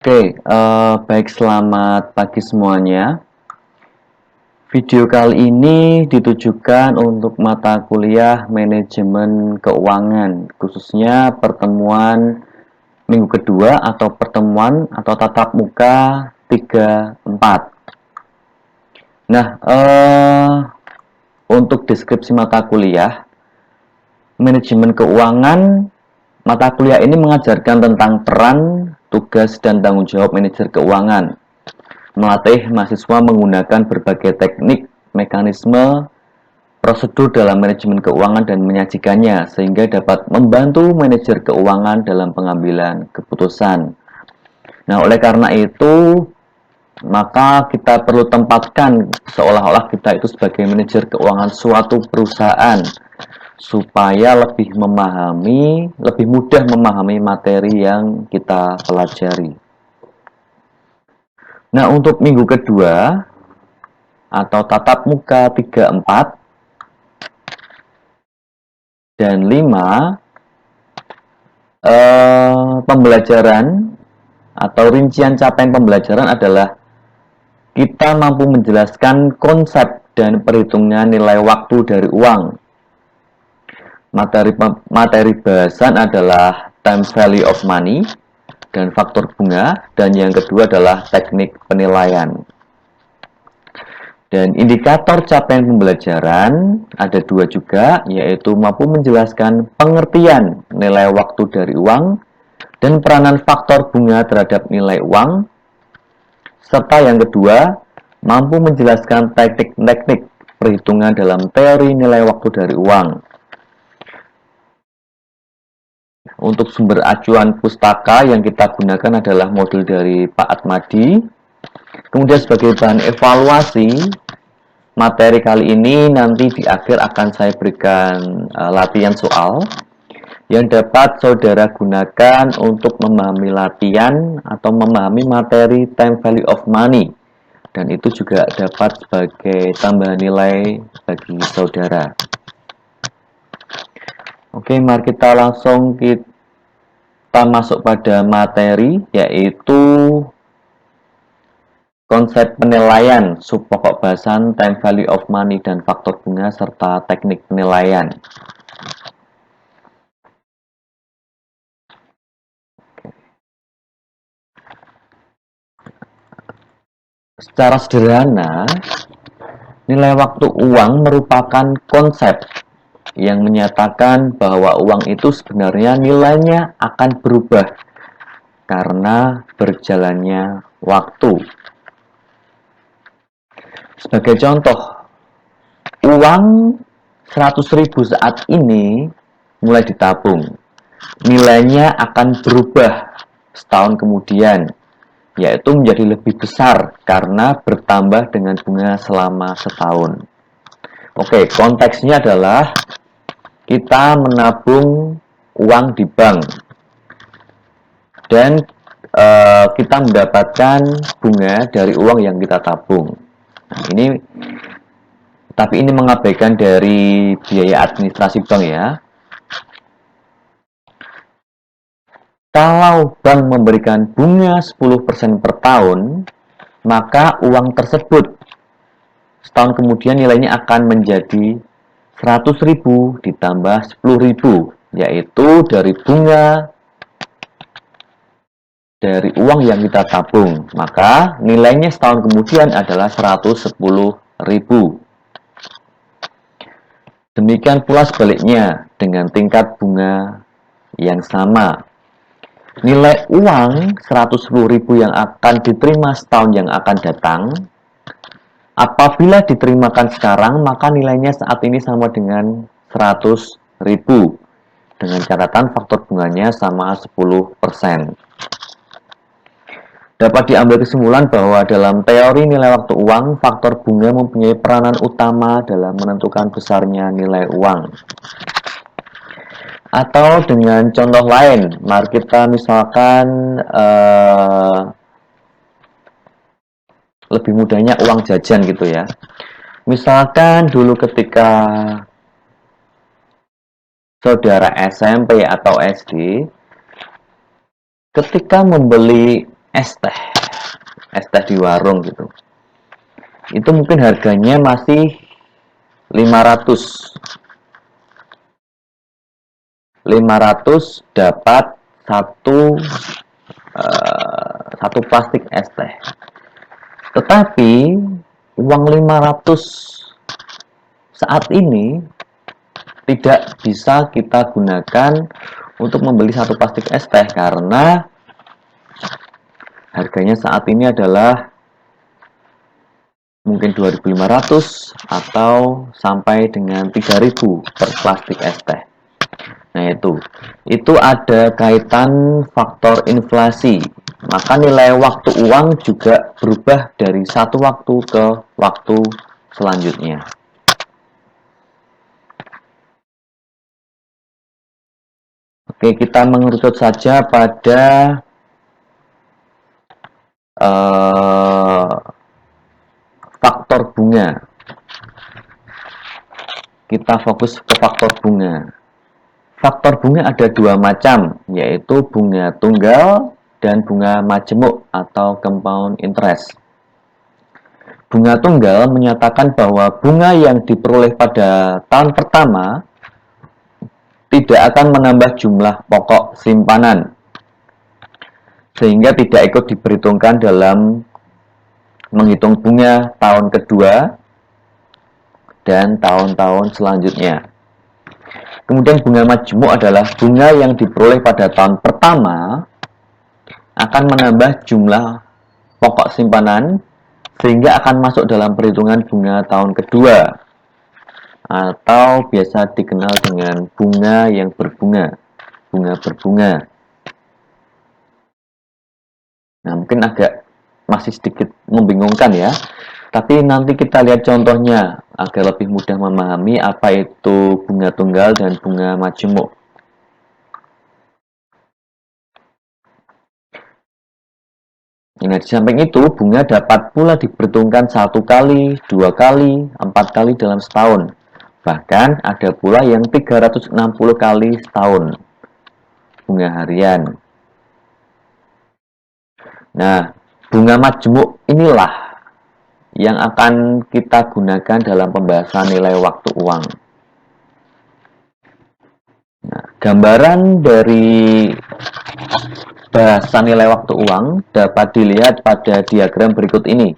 Baik, selamat pagi semuanya. Video kali ini ditujukan untuk mata kuliah manajemen keuangan, khususnya pertemuan minggu kedua atau pertemuan atau tatap muka 3-4. Nah, untuk deskripsi mata kuliah, manajemen keuangan, mata kuliah ini mengajarkan tentang peran, tugas, dan tanggung jawab manajer keuangan, melatih mahasiswa menggunakan berbagai teknik, mekanisme, prosedur dalam manajemen keuangan dan menyajikannya sehingga dapat membantu manajer keuangan dalam pengambilan keputusan. Nah, oleh karena itu, maka kita perlu tempatkan seolah-olah kita itu sebagai manajer keuangan suatu perusahaan supaya lebih mudah memahami materi yang kita pelajari. Nah, untuk minggu kedua atau tatap muka 3-4 dan 5, pembelajaran atau rincian capaian pembelajaran adalah kita mampu menjelaskan konsep dan perhitungan nilai waktu dari uang. Materi bahasan adalah time value of money dan faktor bunga, dan yang kedua adalah teknik penilaian. Dan indikator capaian pembelajaran ada 2 juga, yaitu mampu menjelaskan pengertian nilai waktu dari uang dan peranan faktor bunga terhadap nilai uang, serta yang kedua, mampu menjelaskan teknik-teknik perhitungan dalam teori nilai waktu dari uang. Untuk sumber acuan pustaka yang kita gunakan adalah modul dari Pak Atmadi. Kemudian sebagai bahan evaluasi, materi kali ini nanti di akhir akan saya berikan latihan soal yang dapat saudara gunakan untuk memahami latihan atau memahami materi time value of money. Dan itu juga dapat sebagai tambahan nilai bagi saudara. Oke, mari kita langsung masuk pada materi, yaitu konsep penilaian, subpokok bahasan, time value of money, dan faktor bunga, serta teknik penilaian. Secara sederhana, nilai waktu uang merupakan konsep yang menyatakan bahwa uang itu sebenarnya nilainya akan berubah karena berjalannya waktu. Sebagai contoh, uang 100.000 saat ini mulai ditabung. Nilainya akan berubah setahun kemudian, yaitu menjadi lebih besar karena bertambah dengan bunga selama setahun. Oke, konteksnya adalah kita menabung uang di bank dan kita mendapatkan bunga dari uang yang kita tabung. Nah, tapi ini mengabaikan dari biaya administrasi bank ya. Kalau bank memberikan bunga 10% per tahun, maka uang tersebut setahun kemudian nilainya akan menjadi 100.000 ditambah 10.000, yaitu dari bunga dari uang yang kita tabung. Maka nilainya setahun kemudian adalah 110.000. Demikian pula sebaliknya dengan tingkat bunga yang sama. Nilai uang 110.000 yang akan diterima setahun yang akan datang, apabila diterimakan sekarang, maka nilainya saat ini sama dengan 100.000. Dengan catatan faktor bunganya sama 10%. Dapat diambil kesimpulan bahwa dalam teori nilai waktu uang, faktor bunga mempunyai peranan utama dalam menentukan besarnya nilai uang. Atau dengan contoh lain, mari kita misalkan lebih mudahnya uang jajan gitu ya. Misalkan dulu ketika saudara SMP atau SD, ketika membeli es teh di warung gitu. Itu mungkin harganya masih 500 dapat satu plastik es teh. Tetapi uang 500 saat ini tidak bisa kita gunakan untuk membeli satu plastik es teh karena harganya saat ini adalah mungkin 2.500 atau sampai dengan 3.000 per plastik es teh. Nah, itu ada kaitan faktor inflasi. Maka nilai waktu uang juga berubah dari satu waktu ke waktu selanjutnya. Oke, kita mengerucut saja pada faktor bunga. Kita fokus ke faktor bunga. Faktor bunga ada dua macam, yaitu bunga tunggal dan bunga majemuk atau compound interest. Bunga tunggal menyatakan bahwa bunga yang diperoleh pada tahun pertama tidak akan menambah jumlah pokok simpanan, sehingga tidak ikut diperhitungkan dalam menghitung bunga tahun kedua dan tahun-tahun selanjutnya. Kemudian bunga majemuk adalah bunga yang diperoleh pada tahun pertama akan menambah jumlah pokok simpanan sehingga akan masuk dalam perhitungan bunga tahun kedua atau biasa dikenal dengan bunga yang berbunga, bunga berbunga. Nah, mungkin agak masih sedikit membingungkan ya. Tapi nanti kita lihat contohnya agar lebih mudah memahami apa itu bunga tunggal dan bunga majemuk. Nah, di samping itu, bunga dapat pula diperhitungkan 1 kali, 2 kali, 4 kali dalam setahun. Bahkan ada pula yang 360 kali setahun. Bunga harian. Nah, bunga majemuk inilah yang akan kita gunakan dalam pembahasan nilai waktu uang. Nah, gambaran dari bahasan nilai waktu uang dapat dilihat pada diagram berikut ini.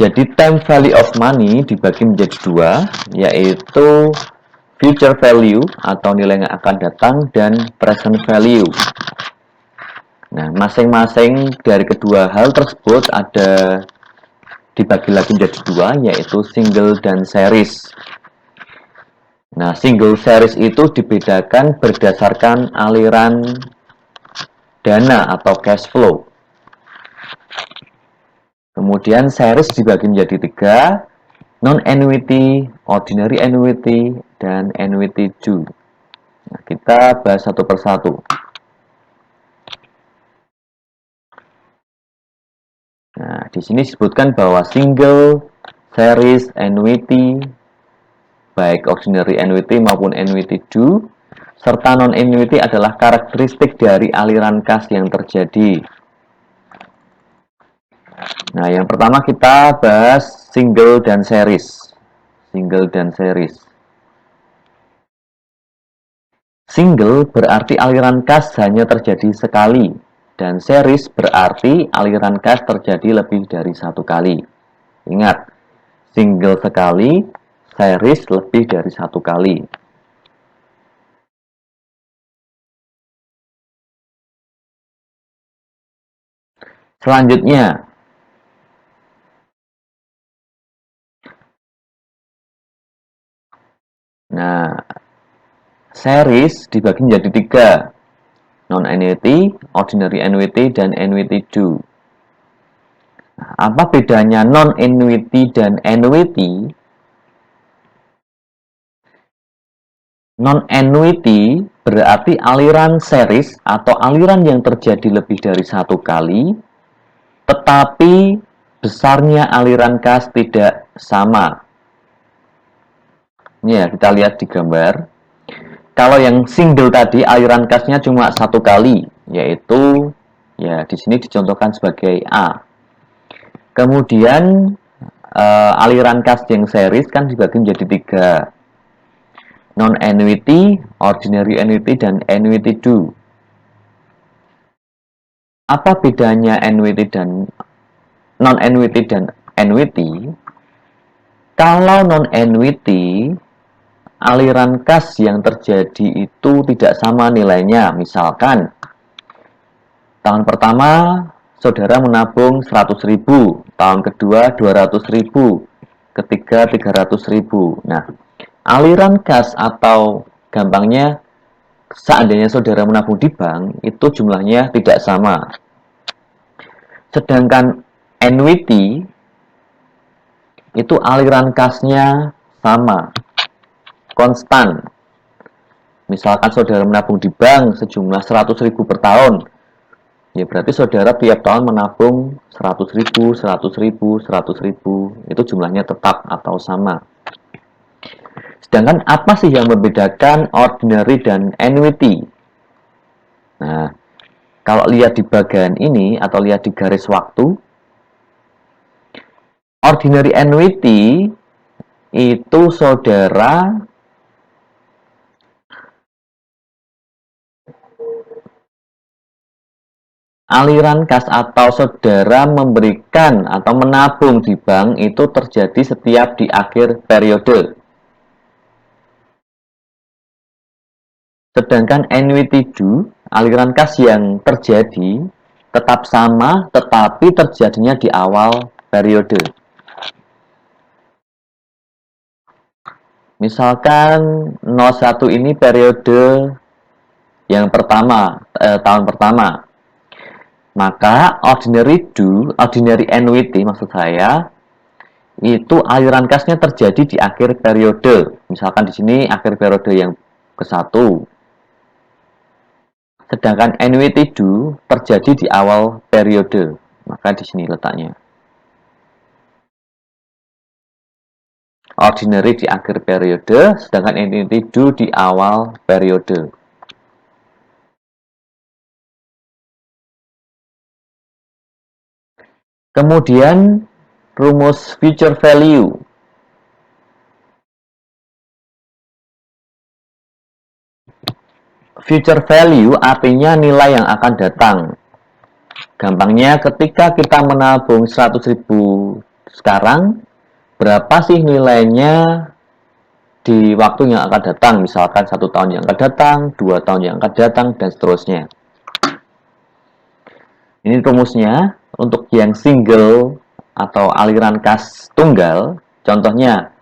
Jadi time value of money dibagi menjadi dua, yaitu future value atau nilai yang akan datang dan present value. Nah, masing-masing dari kedua hal tersebut ada dibagi lagi menjadi dua, yaitu single dan series. Nah, single series itu dibedakan berdasarkan aliran dana atau cash flow. Kemudian series dibagi menjadi tiga, non-annuity, ordinary annuity, dan annuity due. Nah, kita bahas satu persatu. Nah, di sini disebutkan bahwa single, series, annuity, baik ordinary annuity maupun annuity due, serta non-annuity adalah karakteristik dari aliran kas yang terjadi. Nah, yang pertama kita bahas single dan series. Single dan series. Single berarti aliran kas hanya terjadi sekali, dan series berarti aliran kas terjadi lebih dari satu kali. Ingat, single sekali, series lebih dari satu kali. Selanjutnya, nah, series dibagi menjadi tiga, non-annuity, ordinary annuity, dan annuity due. Nah, apa bedanya non-annuity dan annuity? Non-annuity berarti aliran series atau aliran yang terjadi lebih dari satu kali, tetapi besarnya aliran kas tidak sama. Ini ya, kita lihat di gambar. Kalau yang single tadi aliran kasnya cuma satu kali, yaitu Ya, di sini dicontohkan sebagai A. Kemudian aliran kas yang series kan dibagi menjadi 3. Non-annuity, ordinary annuity, dan annuity due. Apa bedanya annuity dan non-annuity dan annuity? Kalau non-annuity, aliran kas yang terjadi itu tidak sama nilainya. Misalkan, tahun pertama saudara menabung 100.000, tahun kedua 200.000, ketiga 300.000. Nah, aliran kas atau gampangnya seandainya saudara menabung di bank, itu jumlahnya tidak sama. Sedangkan annuity itu aliran kasnya sama, konstan. Misalkan saudara menabung di bank sejumlah 100.000 per tahun, ya berarti saudara tiap tahun menabung 100.000, 100.000, 100.000, itu jumlahnya tetap atau sama. Sedangkan apa sih yang membedakan ordinary dan annuity? Nah, kalau lihat di bagian ini atau lihat di garis waktu, ordinary annuity itu saudara aliran kas atau saudara memberikan atau menabung di bank itu terjadi setiap di akhir periode. Sedangkan annuity due, aliran kas yang terjadi tetap sama tetapi terjadinya di awal periode. Misalkan 01 ini periode yang pertama, tahun pertama. Maka ordinary due, ordinary annuity maksud saya, itu aliran kasnya terjadi di akhir periode. Misalkan di sini akhir periode yang ke-1. Sedangkan annuity due terjadi di awal periode. Maka di sini letaknya. Ordinary di akhir periode, sedangkan annuity due di awal periode. Kemudian rumus future value. Future value artinya nilai yang akan datang. Gampangnya ketika kita menabung 100.000 sekarang, berapa sih nilainya di waktu yang akan datang? Misalkan 1 tahun yang akan datang, 2 tahun yang akan datang, dan seterusnya. Ini rumusnya untuk yang single atau aliran kas tunggal. Contohnya,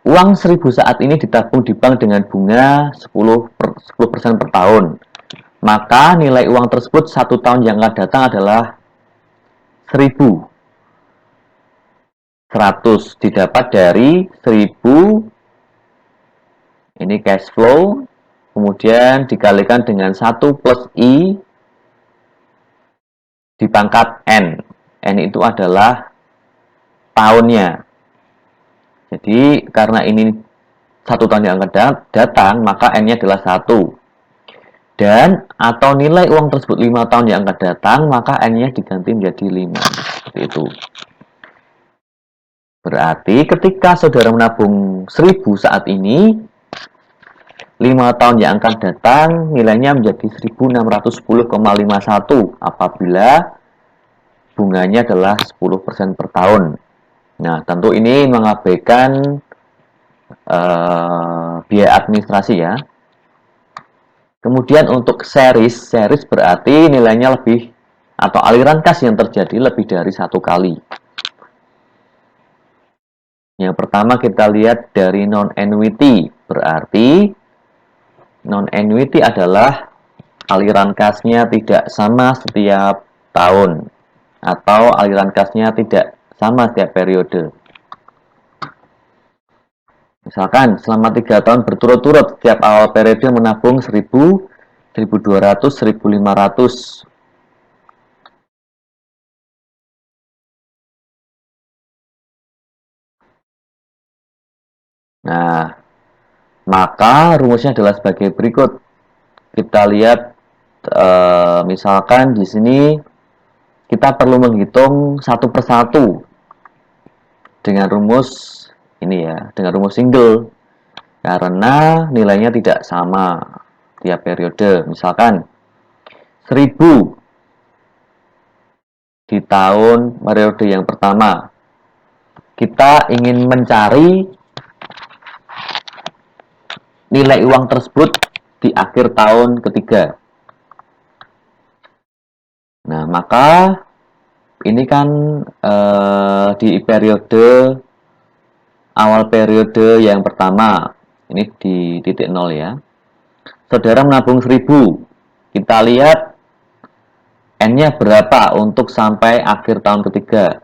uang 1.000 saat ini ditabung di bank dengan bunga 10% per tahun. Maka nilai uang tersebut 1 tahun yang akan datang adalah 1.000. 100 didapat dari 1.000, ini cash flow, kemudian dikalikan dengan 1 plus I di pangkat N. N itu adalah tahunnya. Jadi karena ini 1 tahun yang akan datang, maka N-nya adalah 1. Dan atau nilai uang tersebut 5 tahun yang akan datang, maka N-nya diganti menjadi 5. Seperti itu. Berarti ketika saudara menabung 1.000 saat ini, 5 tahun yang akan datang nilainya menjadi 1.610,51 apabila bunganya adalah 10% per tahun. Nah, tentu ini mengabaikan biaya administrasi ya. Kemudian untuk series berarti nilainya lebih atau aliran kas yang terjadi lebih dari 1 kali. Yang pertama kita lihat dari non-annuity, berarti non-annuity adalah aliran kasnya tidak sama setiap tahun atau aliran kasnya tidak sama setiap periode. Misalkan selama 3 tahun berturut-turut setiap awal periode menabung 1.000, 1.200, 1.500. Nah, maka rumusnya adalah sebagai berikut. Kita lihat misalkan di sini kita perlu menghitung satu persatu dengan rumus ini ya, dengan rumus single, karena nilainya tidak sama tiap periode. Misalkan 1000 di tahun periode yang pertama, kita ingin mencari nilai uang tersebut di akhir tahun ketiga. Nah, maka ini kan di periode awal periode yang pertama, ini di titik 0 ya. Saudara menabung 1000. Kita lihat N-nya berapa untuk sampai akhir tahun ketiga.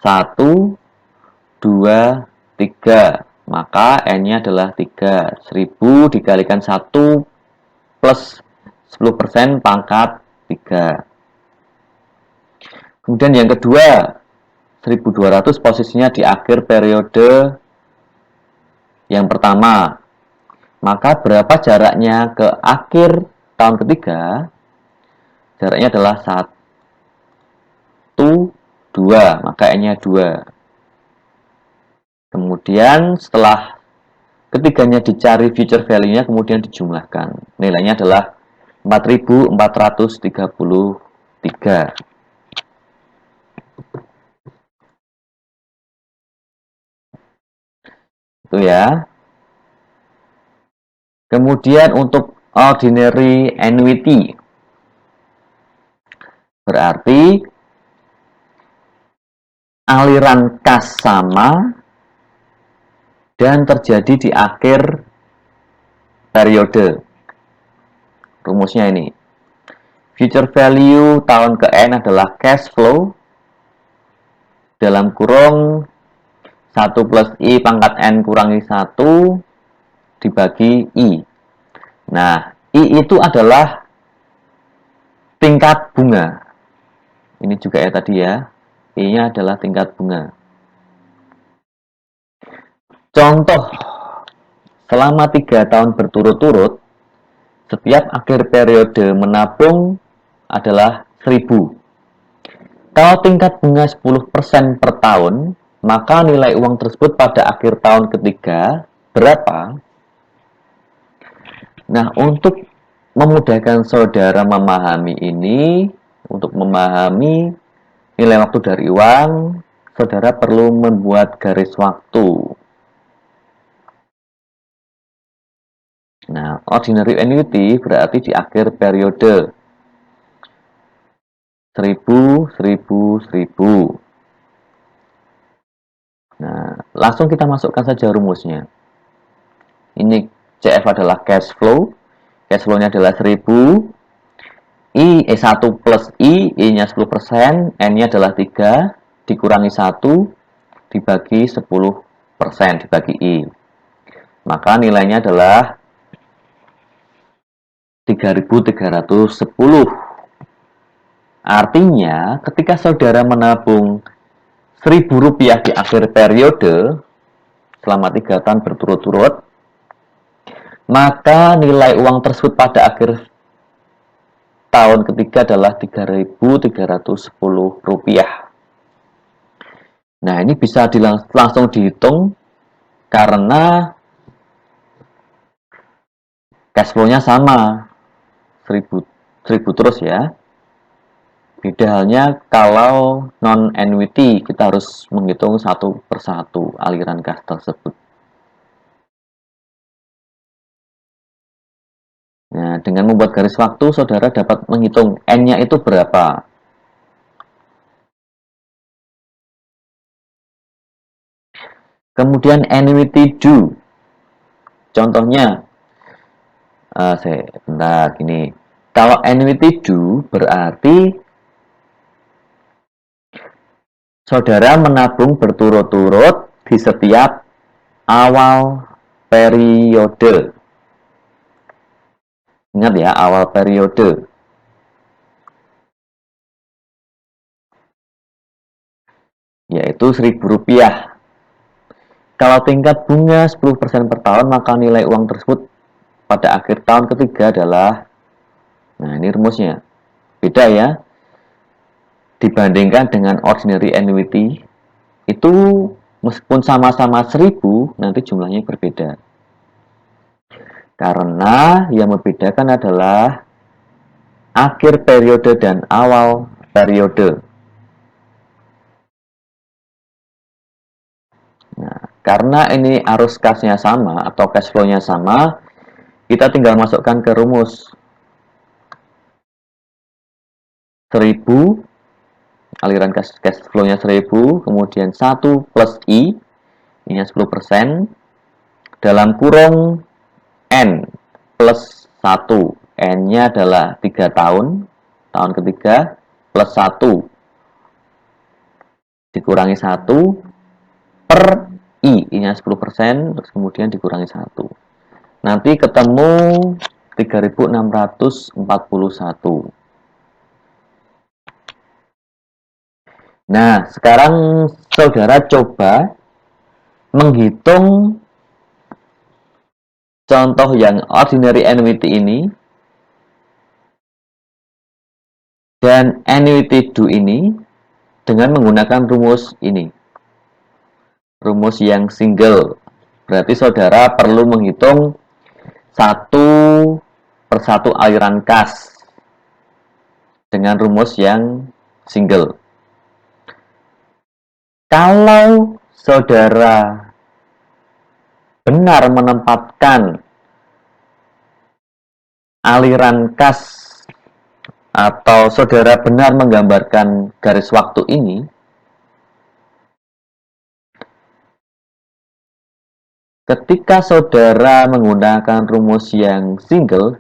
1, 2, 3. Maka N-nya adalah 3. 1000 dikalikan 1 plus 10% pangkat 3. Kemudian yang kedua, 1200 posisinya di akhir periode yang pertama. Maka berapa jaraknya ke akhir tahun ketiga? Jaraknya adalah 1, 2. Maka N-nya 2. Kemudian setelah ketiganya dicari future value-nya, kemudian dijumlahkan. Nilainya adalah 4433. Itu ya. Kemudian untuk ordinary annuity, berarti aliran kas sama dan terjadi di akhir periode. Rumusnya ini. Future value tahun ke N adalah cash flow dalam kurung 1 plus I pangkat N kurangi 1 dibagi I. Nah, I itu adalah tingkat bunga. Ini juga ya tadi ya. I-nya adalah tingkat bunga. Contoh, selama 3 tahun berturut-turut, setiap akhir periode menabung adalah 1000. Kalau tingkat bunga 10% per tahun, maka nilai uang tersebut pada akhir tahun ketiga berapa? Nah, untuk memudahkan saudara memahami ini, untuk memahami nilai waktu dari uang, saudara perlu membuat garis waktu. Nah, ordinary annuity berarti di akhir periode 1000, 1000, 1000. Nah, langsung kita masukkan saja rumusnya. Ini CF adalah cash flow. Cash flow-nya adalah 1000. 1 plus I-nya 10%, N-nya adalah 3, dikurangi 1, dibagi 10%, dibagi I. Maka nilainya adalah 3.310. Artinya, ketika saudara menabung Rp1.000 di akhir periode, selama 3 tahun berturut-turut, maka nilai uang tersebut pada akhir tahun ketiga adalah Rp3.310. Nah, ini bisa langsung dihitung karena cash flow-nya sama, 1000 terus ya. Beda halnya kalau non-annuity, kita harus menghitung satu persatu aliran kas tersebut. Nah, dengan membuat garis waktu, saudara dapat menghitung N-nya itu berapa. Kemudian annuity due. Contohnya, bentar, gini. Kalau annuity due berarti saudara menabung berturut-turut di setiap awal periode. Ingat ya, awal periode. Yaitu Rp1.000. Kalau tingkat bunga 10% per tahun, maka nilai uang tersebut pada akhir tahun ketiga adalah, nah ini rumusnya, beda ya. dibandingkan dengan ordinary annuity itu meskipun sama-sama 1000 nanti jumlahnya berbeda. Karena yang membedakan adalah akhir periode dan awal periode. Nah, karena ini arus kasnya sama atau cash flow-nya sama, kita tinggal masukkan ke rumus 1000, aliran cash flow-nya 1000, kemudian 1 plus I, ini 10%, dalam kurung N plus 1. N-nya adalah 3 tahun, tahun ketiga, plus 1, dikurangi 1, per I-nya 10%, terus kemudian dikurangi 1. Nanti ketemu 3641. Nah, sekarang saudara coba menghitung contoh yang ordinary annuity ini dan annuity due ini dengan menggunakan rumus ini. Rumus yang single. Berarti saudara perlu menghitung satu persatu aliran kas dengan rumus yang single. Kalau saudara benar menempatkan aliran kas atau saudara benar menggambarkan garis waktu ini, ketika saudara menggunakan rumus yang single,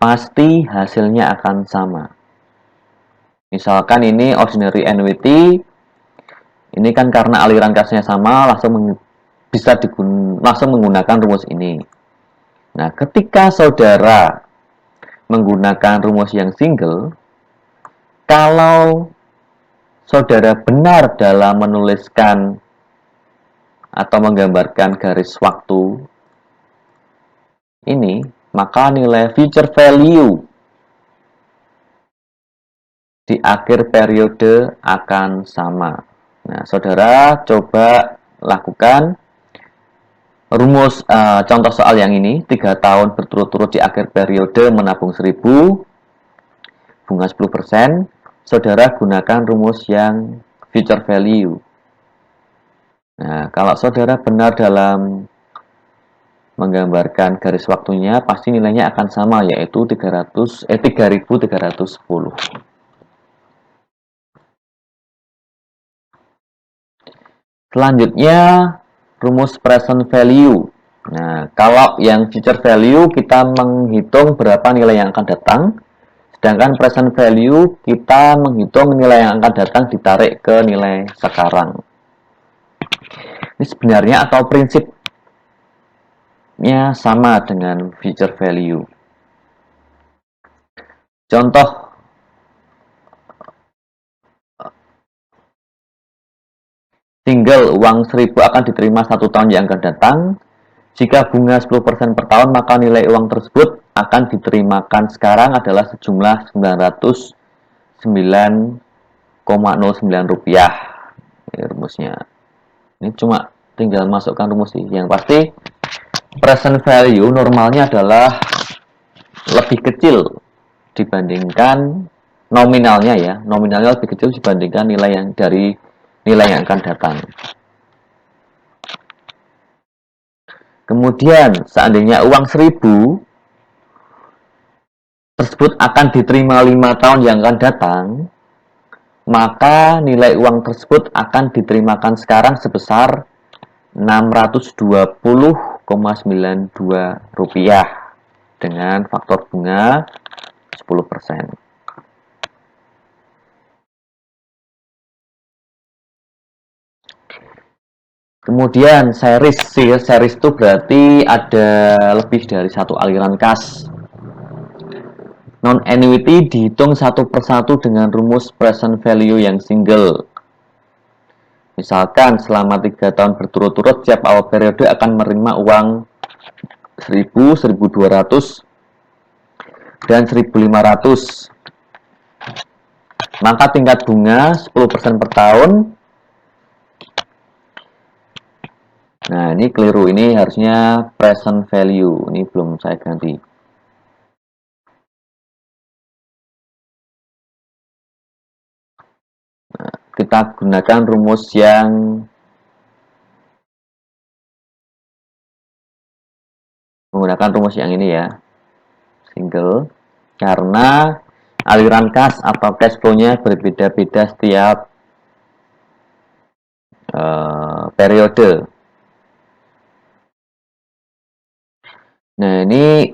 pasti hasilnya akan sama. Misalkan ini ordinary annuity, ini kan karena aliran kasnya sama, langsung menggunakan rumus ini. Nah, ketika saudara menggunakan rumus yang single, kalau saudara benar dalam menuliskan atau menggambarkan garis waktu ini, maka nilai future value di akhir periode akan sama. Nah, saudara coba lakukan rumus contoh soal yang ini, 3 tahun berturut-turut di akhir periode menabung 1000, bunga 10%, saudara gunakan rumus yang future value. Nah, kalau saudara benar dalam menggambarkan garis waktunya, pasti nilainya akan sama, yaitu 3310. Selanjutnya, rumus present value. Nah, kalau yang future value kita menghitung berapa nilai yang akan datang, sedangkan present value kita menghitung nilai yang akan datang ditarik ke nilai sekarang. Ini sebenarnya atau prinsipnya sama dengan future value. Contoh single, uang 1000 akan diterima 1 tahun yang akan datang. Jika bunga 10% per tahun, maka nilai uang tersebut akan diterimakan sekarang adalah sejumlah 909,09 rupiah. Ini rumusnya. Ini cuma tinggal masukkan rumus sih. Yang pasti present value normalnya adalah lebih kecil dibandingkan nominalnya ya. Nominalnya lebih kecil dibandingkan nilai yang akan datang. Kemudian seandainya uang 1000 tersebut akan diterima 5 tahun yang akan datang, maka nilai uang tersebut akan diterimakan sekarang sebesar 620,92 rupiah dengan faktor bunga 10%. Kemudian series itu berarti ada lebih dari satu aliran kas. Non annuity dihitung satu persatu dengan rumus present value yang single. Misalkan selama 3 tahun berturut-turut setiap awal periode akan menerima uang 1000, 1200 dan 1500. maka tingkat bunga 10% per tahun. Nah, ini keliru, ini harusnya present value, ini belum saya ganti. Nah, kita gunakan rumus yang menggunakan rumus yang ini ya, single, karena aliran kas atau cash flow-nya berbeda-beda setiap periode. Nah, ini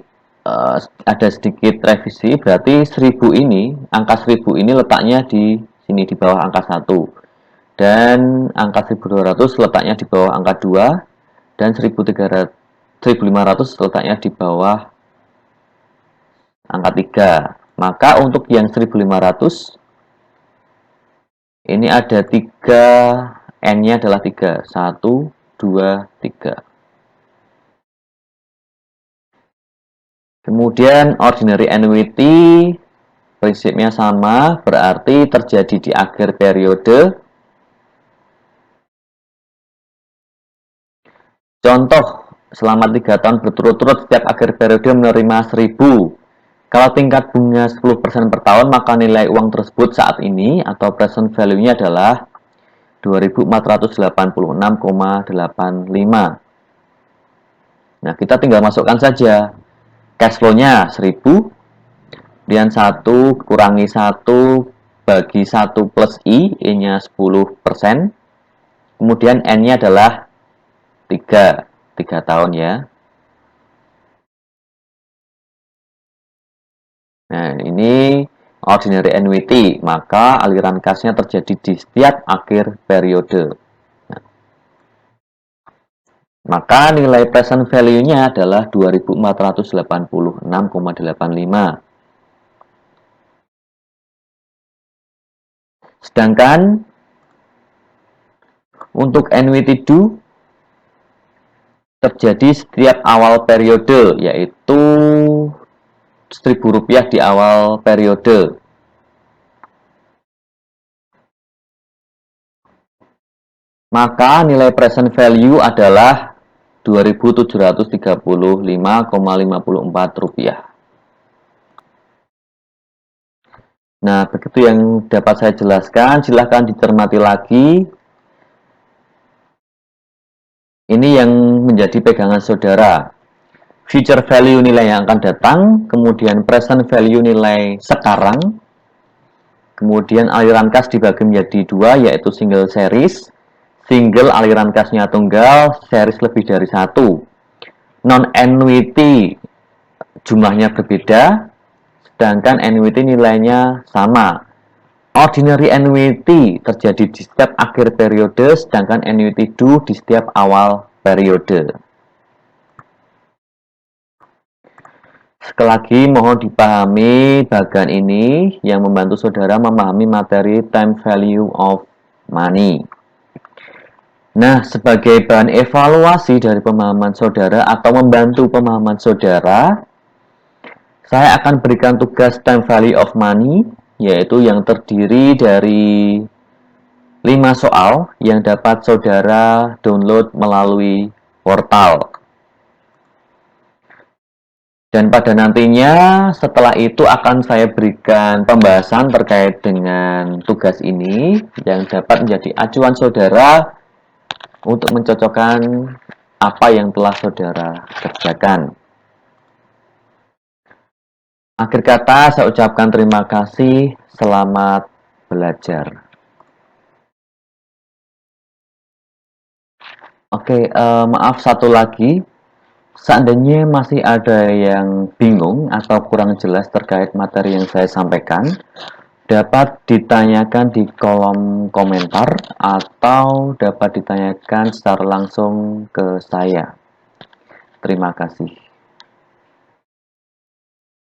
ada sedikit revisi, berarti 1000 ini, angka 1000 ini letaknya di sini di bawah angka 1. Dan angka 1200 letaknya di bawah angka 2 dan 1500 letaknya di bawah angka 3. Maka untuk yang 1500 ini ada 3, N-nya adalah 3. 1, 2, 3. Kemudian ordinary annuity prinsipnya sama, berarti terjadi di akhir periode. Contoh, selama 3 tahun berturut-turut setiap akhir periode menerima 1000. Kalau tingkat bunga 10% per tahun, maka nilai uang tersebut saat ini atau present value-nya adalah 2486,85. Nah, kita tinggal masukkan saja cash flow-nya 1000, kemudian 1 kurangi 1 bagi 1 plus I-nya 10%, kemudian N-nya adalah 3 tahun ya. Nah, ini ordinary annuity, maka aliran kasnya terjadi di setiap akhir periode. Nah, maka nilai present value-nya adalah 2486,85. Sedangkan untuk annuity due terjadi setiap awal periode, yaitu Rp1.000 di awal periode. Maka nilai present value adalah Rp2.735,54. Nah, begitu yang dapat saya jelaskan. Silahkan dicermati lagi. Ini yang menjadi pegangan saudara. Future value nilai yang akan datang, kemudian present value nilai sekarang, kemudian aliran kas dibagi menjadi 2, yaitu single series. Single aliran kasnya tunggal, series lebih dari 1. Non-annuity jumlahnya berbeda, sedangkan annuity nilainya sama. Ordinary annuity terjadi di setiap akhir periode, sedangkan annuity due di setiap awal periode. Sekali lagi mohon dipahami bagian ini yang membantu saudara memahami materi time value of money. Nah, sebagai bahan evaluasi dari pemahaman saudara atau membantu pemahaman saudara, saya akan berikan tugas time value of money, yaitu yang terdiri dari 5 soal yang dapat saudara download melalui portal. Dan pada nantinya setelah itu akan saya berikan pembahasan terkait dengan tugas ini yang dapat menjadi acuan saudara untuk mencocokkan apa yang telah saudara kerjakan. Akhir kata saya ucapkan terima kasih, selamat belajar. Oke, maaf satu lagi. Seandainya masih ada yang bingung atau kurang jelas terkait materi yang saya sampaikan, dapat ditanyakan di kolom komentar atau dapat ditanyakan secara langsung ke saya. Terima kasih.